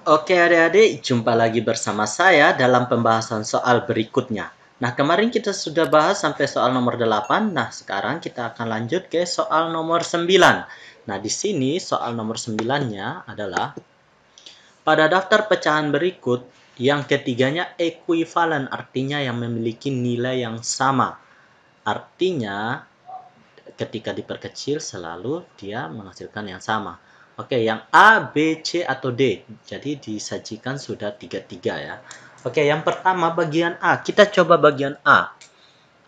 Oke adik-adik, jumpa lagi bersama saya dalam pembahasan soal berikutnya. Nah, kemarin kita sudah bahas sampai soal nomor 8. Nah, sekarang kita akan lanjut ke soal nomor 9. Nah, di sini soal nomor 9-nya adalah pada daftar pecahan berikut, yang ketiganya ekuivalen, artinya yang memiliki nilai yang sama. Artinya, ketika diperkecil selalu dia menghasilkan yang sama. Oke, yang A, B, C, atau D. Jadi disajikan sudah 3-3 ya. Oke, yang pertama bagian A. Kita coba bagian A.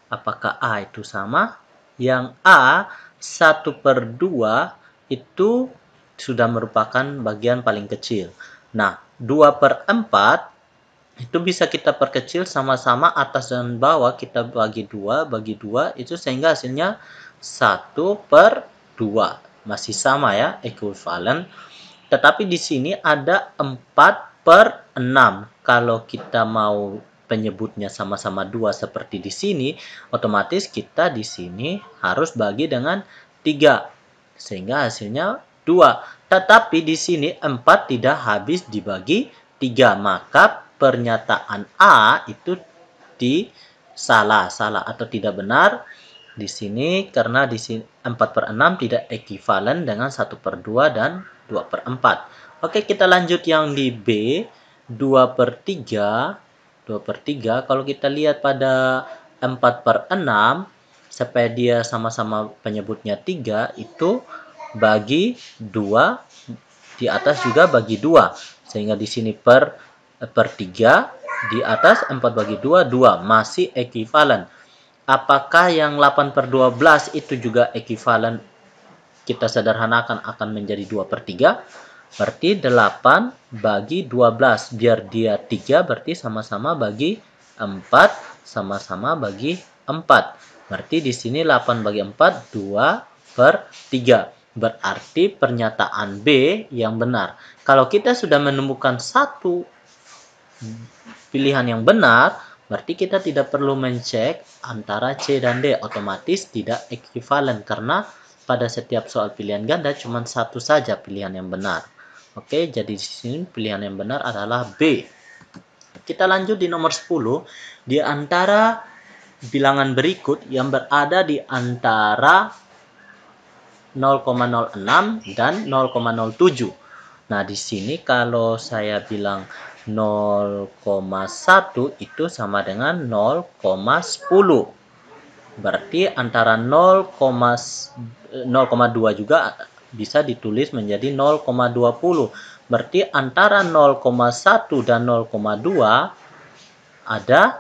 Apakah A itu sama? Yang A 1/2 itu sudah merupakan bagian paling kecil. Nah, 2/4 itu bisa kita perkecil sama-sama atas dan bawah, kita bagi 2 itu sehingga hasilnya 1/2. Masih sama ya, ekuivalen. Tetapi di sini ada 4/6. Kalau kita mau penyebutnya sama-sama 2 seperti di sini, otomatis kita di sini harus bagi dengan 3. Sehingga hasilnya 2. Tetapi di sini 4 tidak habis dibagi 3. Maka pernyataan A itu salah atau tidak benar di sini karena di sini 4/6 tidak ekuivalen dengan 1/2 dan 2/4. Oke, kita lanjut yang di B, 2/3. Kalau kita lihat pada 4/6 supaya dia sama-sama penyebutnya 3 itu bagi 2, di atas juga bagi 2. Sehingga di sini per 3, di atas 4/2, 2. Masih ekuivalen. Apakah yang 8/12 itu juga ekuivalen? Kita sederhanakan akan menjadi 2/3. Berarti 8 bagi 12. Biar dia 3 berarti sama-sama bagi 4, sama-sama bagi 4. Berarti di sini 8 bagi 4, 2/3. Berarti pernyataan B yang benar. Kalau kita sudah menemukan satu pilihan yang benar, berarti kita tidak perlu mencek antara C dan D. Otomatis tidak ekuivalen karena pada setiap soal pilihan ganda cuma satu saja pilihan yang benar. Oke, jadi di sini pilihan yang benar adalah B. Kita lanjut di nomor 10. Di antara bilangan berikut yang berada di antara 0,06 dan 0,07. Nah, di sini kalau saya bilang 0,1 itu sama dengan 0,10. Berarti antara 0,2 juga bisa ditulis menjadi 0,20. Berarti antara 0,1 dan 0,2 ada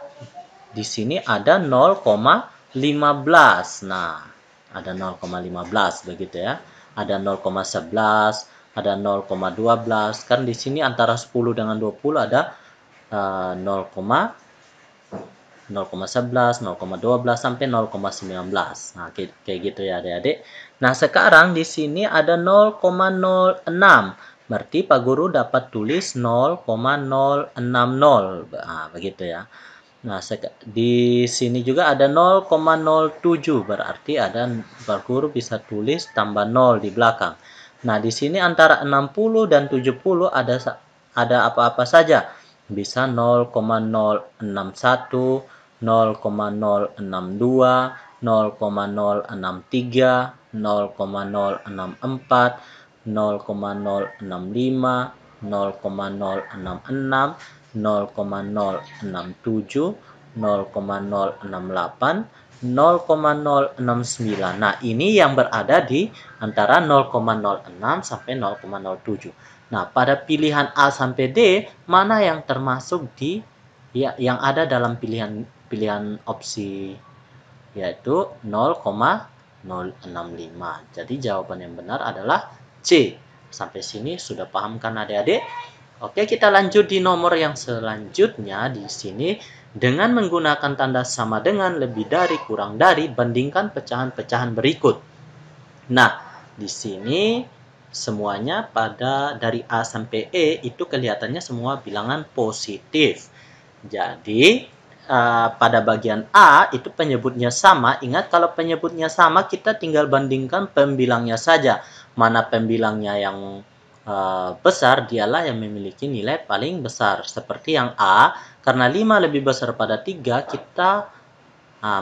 di sini ada 0,15. Nah, ada 0,15 begitu ya. Ada 0,11, ada 0,12. Kan di sini antara 10 dengan 20 ada 0,11, 0,12 sampai 0,19. Nah, kayak gitu ya adik-adik. Nah, sekarang di sini ada 0,06. Berarti Pak Guru dapat tulis 0,060. Nah, begitu ya. Nah, di sini juga ada 0,07. Berarti ada Pak Guru bisa tulis tambah 0 di belakang. Nah, di sini antara 60 dan 70 ada apa-apa saja. Bisa 0,061, 0,062, 0,063, 0,064, 0,065, 0,066, 0,067, 0,068, 0,069. Nah, ini yang berada di antara 0,06 sampai 0,07. Nah, pada pilihan A sampai D, mana yang termasuk di yang ada dalam pilihan opsi yaitu 0,065. Jadi jawaban yang benar adalah C. Sampai sini sudah paham kan adik-adik? Oke, kita lanjut di nomor yang selanjutnya. Di sini dengan menggunakan tanda sama dengan, lebih dari, kurang dari, bandingkan pecahan-pecahan berikut. Nah, di sini semuanya dari A sampai E itu kelihatannya semua bilangan positif. Jadi pada bagian A itu penyebutnya sama. Ingat, kalau penyebutnya sama kita tinggal bandingkan pembilangnya saja. Mana pembilangnya yang besar, dialah yang memiliki nilai paling besar. Seperti yang A, karena 5 lebih besar pada 3, kita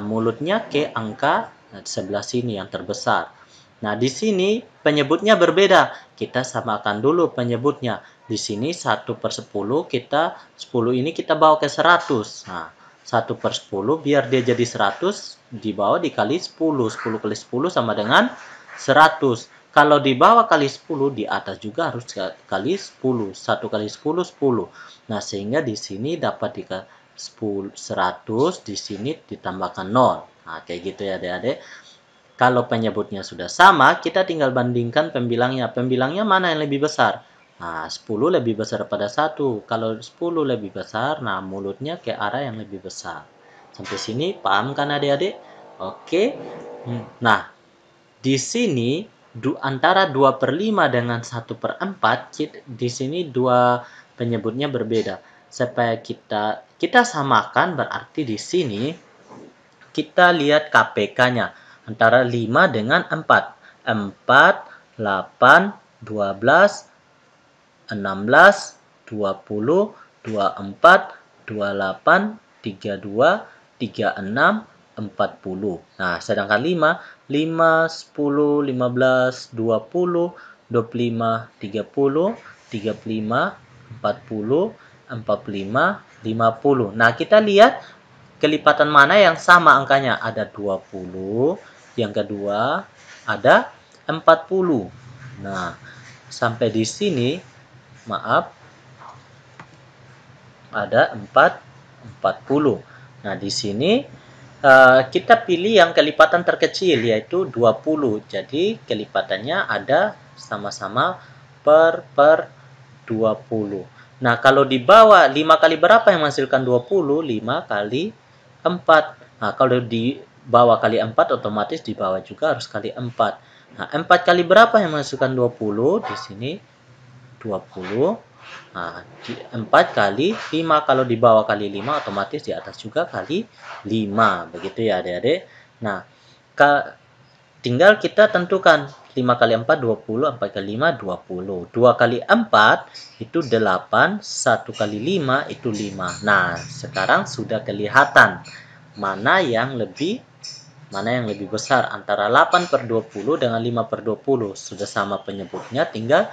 mulutnya ke angka sebelah sini yang terbesar. Nah, di sini penyebutnya berbeda. Kita samakan dulu penyebutnya. Di sini 1/10, kita 10 ini kita bawa ke 100. Nah, 1/10 biar dia jadi 100, dibawa dikali 10. 10 kali 10 sama dengan 100. Kalau dibawa kali 10, di atas juga harus kali 10. 1 kali 10, 10. Nah, sehingga di sini dapat 100, di sini ditambahkan 0. Nah, kayak gitu ya adik-adik. Kalau penyebutnya sudah sama, kita tinggal bandingkan pembilangnya. Pembilangnya mana yang lebih besar? Nah, 10 lebih besar pada 1. Kalau 10 lebih besar, nah mulutnya ke arah yang lebih besar. Sampai sini paham kan adik-adik? Oke. Nah, di sini antara 2/5 dengan 1/4, di sini dua penyebutnya berbeda. Supaya kita samakan, berarti di sini kita lihat KPK-nya antara 5 dengan 4. 4, 8, 12, 16, 20, 24, 28, 32, 36, 40. Nah, sedangkan 5, 10, 15, 20, 25, 30, 35, 40, 45, 50. Nah, kita lihat kelipatan mana yang sama angkanya. Ada 20, yang kedua ada 40. Nah, sampai di sini, maaf, ada 40. Nah, di sini kita pilih yang kelipatan terkecil, yaitu 20. Jadi, kelipatannya ada sama-sama per 20. Nah, kalau di bawah 5 kali berapa yang menghasilkan 20? 5 kali 4. Nah, kalau di bawah kali 4, otomatis di bawah juga harus kali 4. Nah, 4 kali berapa yang menghasilkan 20? Di sini 20. Nah, 4 kali 5, kalau di bawah kali 5, otomatis di atas juga kali 5. Begitu ya adik-adik. Nah, tinggal kita tentukan 5 kali 4, 20, 4 kali 5, 20. 2 kali 4 itu 8, 1 kali 5 itu 5. Nah, sekarang sudah kelihatan mana yang lebih besar antara 8/20 dengan 5/20. Sudah sama penyebutnya, tinggal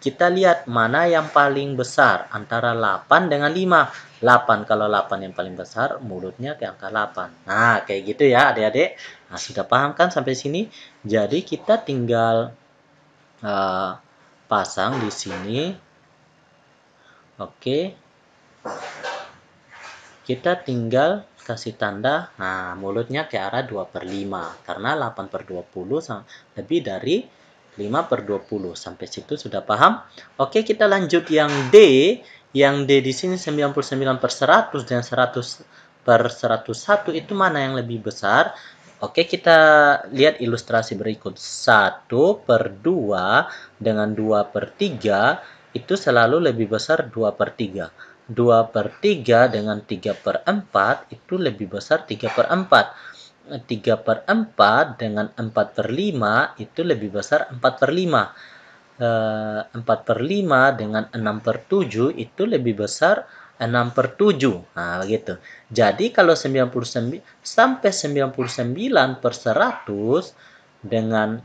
kita lihat mana yang paling besar antara 8 dengan 5. 8, kalau 8 yang paling besar, mulutnya ke angka 8. Nah, kayak gitu ya adik-adik. Nah, sudah paham kan sampai sini? Jadi kita tinggal pasang di sini. Oke. Kita tinggal kasih tanda, nah mulutnya ke arah 2/5. Karena 8/20 lebih dari 5/20. Sampai situ sudah paham? Oke, kita lanjut yang D. Yang D di sini 99/100 dan 100/101, itu mana yang lebih besar? Oke, kita lihat ilustrasi berikut. 1/2 dengan 2/3 itu selalu lebih besar 2/3. 2/3 dengan 3/4 itu lebih besar 3/4. 3/4 dengan 4/5 itu lebih besar 4/5. 4/5 dengan 6/7 itu lebih besar 6/7. Nah, begitu. Jadi kalau 99 sampai 99/100 dengan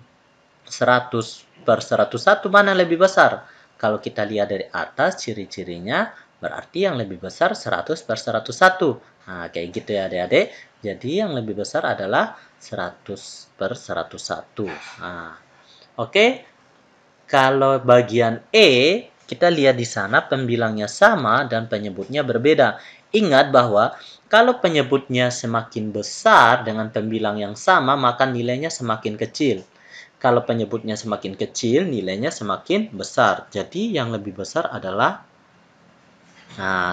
100/101, mana lebih besar? Kalau kita lihat dari atas ciri-cirinya, berarti yang lebih besar 100/101. Nah, kayak gitu ya adik-adik. Jadi yang lebih besar adalah 100/101. Nah, oke. Kalau bagian E, kita lihat di sana pembilangnya sama dan penyebutnya berbeda. Ingat bahwa kalau penyebutnya semakin besar dengan pembilang yang sama, maka nilainya semakin kecil. Kalau penyebutnya semakin kecil, nilainya semakin besar. Jadi yang lebih besar adalah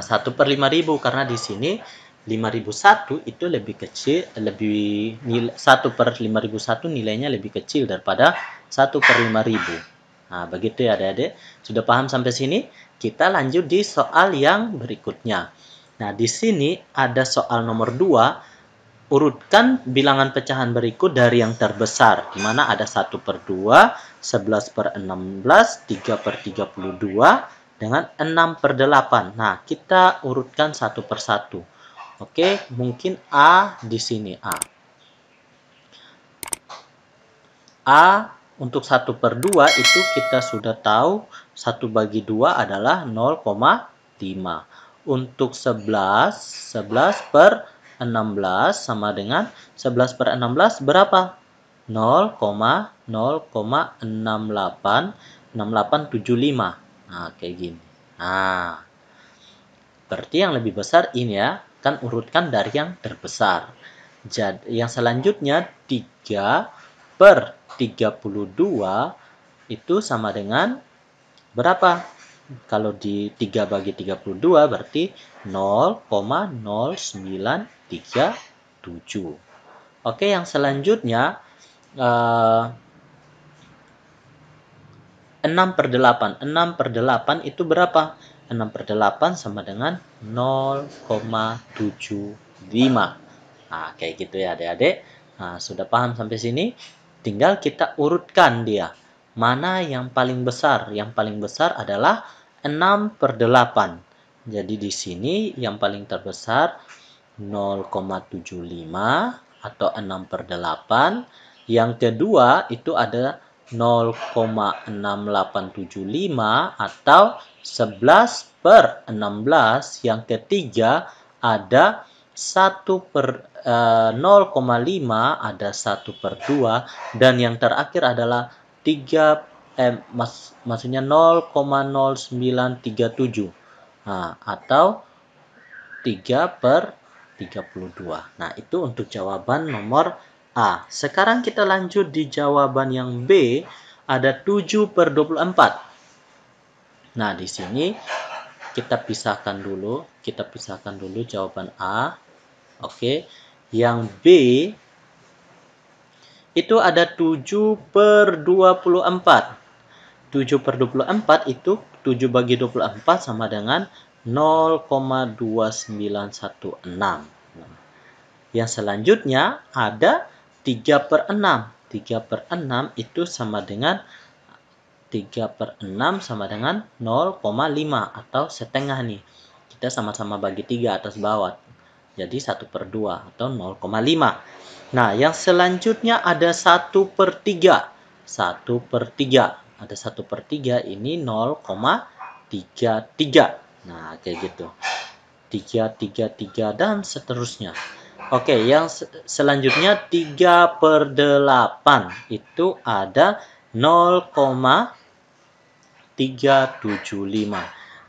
1/5000, karena di sini 5001 itu lebih kecil, 1/5001 nilainya lebih kecil daripada 1/5000. Nah, begitu ya adik-adik. Sudah paham sampai sini? Kita lanjut di soal yang berikutnya. Nah, di sini ada soal nomor 2. urutkan bilangan pecahan berikut dari yang terbesar, di mana ada 1/2, 11/16, 3/32, dengan 6/8. Nah, kita urutkan satu persatu. Oke, mungkin A di sini A. A untuk 1/2 itu kita sudah tahu 1/2 adalah 0,5. Untuk 11/16 sama dengan 11/16 berapa? 0,0,686875. Nah, kayak gini. Nah, berarti yang lebih besar ini ya, kan urutkan dari yang terbesar. Jadi, yang selanjutnya 3/32 itu sama dengan berapa? Kalau di 3 bagi 32 berarti 0,0937. Oke, yang selanjutnya 6/8. 6/8 itu berapa? 6/8 sama dengan 0,75. Nah, kayak gitu ya adik-adik. Nah, sudah paham sampai sini? Tinggal kita urutkan dia. Mana yang paling besar? Yang paling besar adalah 6/8. Jadi di sini yang paling terbesar 0,75 atau 6/8. Yang kedua itu ada 0,6875 atau 11/16. Yang ketiga ada 0,5 ada 1/2 dan yang terakhir adalah 0,0937. Nah, atau 3/32. Nah, itu untuk jawaban nomor A. Sekarang kita lanjut di jawaban yang B, ada 7/24. Nah, di sini kita pisahkan dulu jawaban A. Oke. Yang B itu ada 7/24. 7/24 itu 7 bagi 24 sama dengan 0,2916. Yang selanjutnya ada 3/6. 3/6 itu sama dengan 3/6 sama dengan 0,5 atau setengah nih. Kita sama-sama bagi 3 atas bawah. Jadi 1/2 atau 0,5. Nah, yang selanjutnya ada 1/3. 1/3. Ada 1/3 ini 0,33. Nah, kayak gitu. 3 dan seterusnya. Oke, yang selanjutnya 3/8 itu ada 0,375.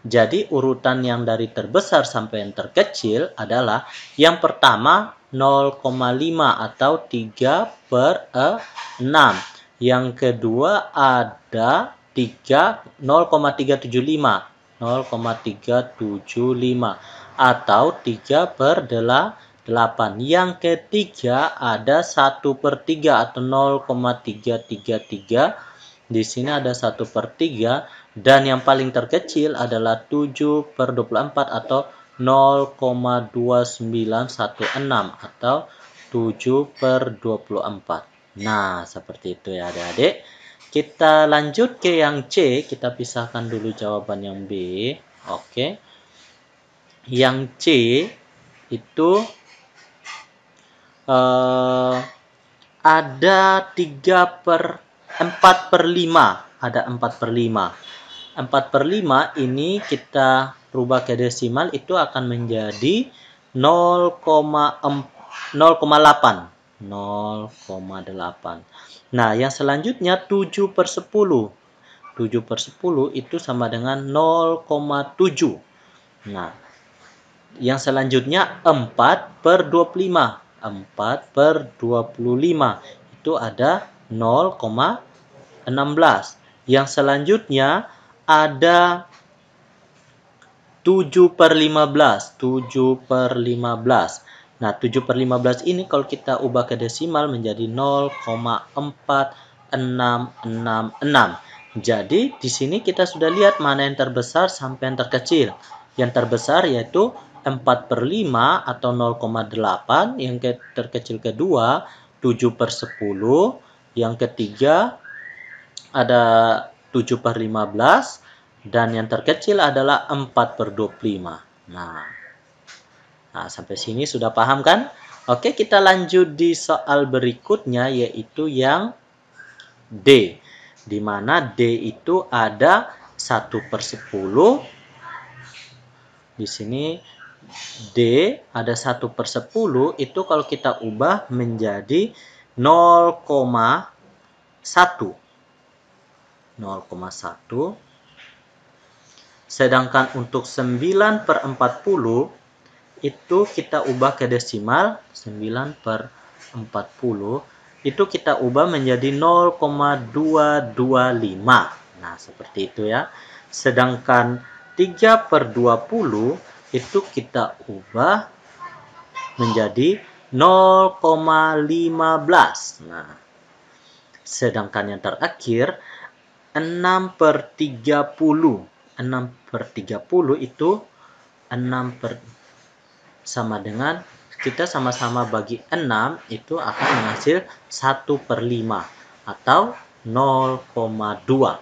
Jadi urutan yang dari terbesar sampai yang terkecil adalah yang pertama 0,5 atau 3/6. Yang kedua ada 0,375. 0,375 atau 3/8. Yang ketiga ada 1/3 atau 0,333. Di sini ada 1/3 dan yang paling terkecil adalah 7/24 atau 0,2916 atau 7/24. Nah, seperti itu ya adik-adik. Kita lanjut ke yang C, kita pisahkan dulu jawaban yang B. Oke. Yang C itu ada 4/5. Ada 4/5. 4/5 ini kita rubah ke desimal itu akan menjadi 0,8. 0,8. Nah, yang selanjutnya 7/10. 7/10 itu sama dengan 0,7. Nah, yang selanjutnya 4/25. 4/25 itu ada 0,16. Yang selanjutnya ada 7/15. 7/15. Nah, 7/15 ini kalau kita ubah ke desimal menjadi 0,4666. Jadi, di sini kita sudah lihat mana yang terbesar sampai yang terkecil. Yang terbesar yaitu 4/5 atau 0,8. Yang terkecil kedua 7/10. Yang ketiga ada 7/15. Dan yang terkecil adalah 4/25. Nah, sampai sini sudah paham kan? Oke, kita lanjut di soal berikutnya, yaitu yang D. Di mana D itu ada 1/10. Di sini D ada 1/10, itu kalau kita ubah menjadi 0,1. 0,1. Sedangkan untuk 9/40 itu kita ubah ke desimal. 9/40 itu kita ubah menjadi 0,225. Nah, seperti itu ya. Sedangkan 3/20 itu kita ubah menjadi 0,15. Nah, sedangkan yang terakhir 6/30. 6/30 itu sama dengan, kita sama-sama bagi 6 itu akan menghasil 1/5 atau 0,2.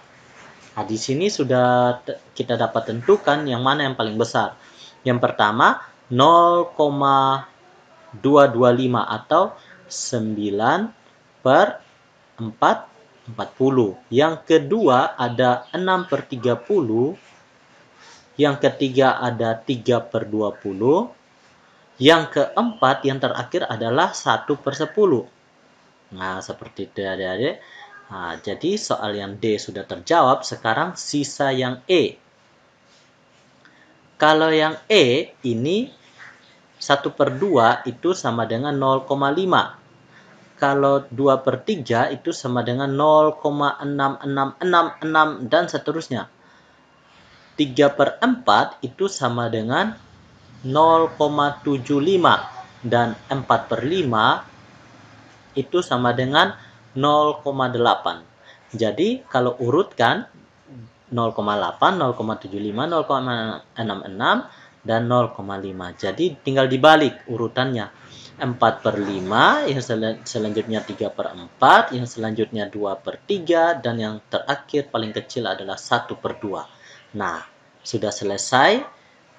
Nah, di sini sudah kita dapat tentukan yang mana yang paling besar. Yang pertama 0,225 atau 9/40. Yang kedua ada 6/30. Yang ketiga ada 3/20. Yang keempat, yang terakhir adalah 1/10. Nah, seperti itu adik-adik. Nah, jadi soal yang D sudah terjawab. Sekarang sisa yang E. Kalau yang E ini 1/2 itu sama dengan 0,5. Kalau 2/3 itu sama dengan 0,6666 dan seterusnya. 3/4 itu sama dengan 0,75 dan 4/5 itu sama dengan 0,8. Jadi kalau urutkan 0,8, 0,75, 0,66 dan 0,5. Jadi tinggal dibalik urutannya. 4/5, yang selanjutnya 3/4, yang selanjutnya 2/3, dan yang terakhir paling kecil adalah 1/2. Nah, sudah selesai.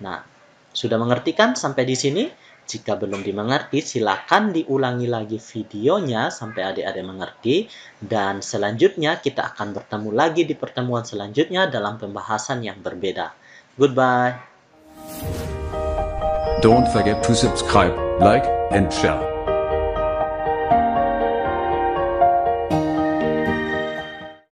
Nah, sudah mengerti kan sampai di sini? Jika belum dimengerti, silakan diulangi lagi videonya sampai adik-adik mengerti. Dan selanjutnya kita akan bertemu lagi di pertemuan selanjutnya dalam pembahasan yang berbeda. Goodbye. Don't forget to subscribe, like, and share.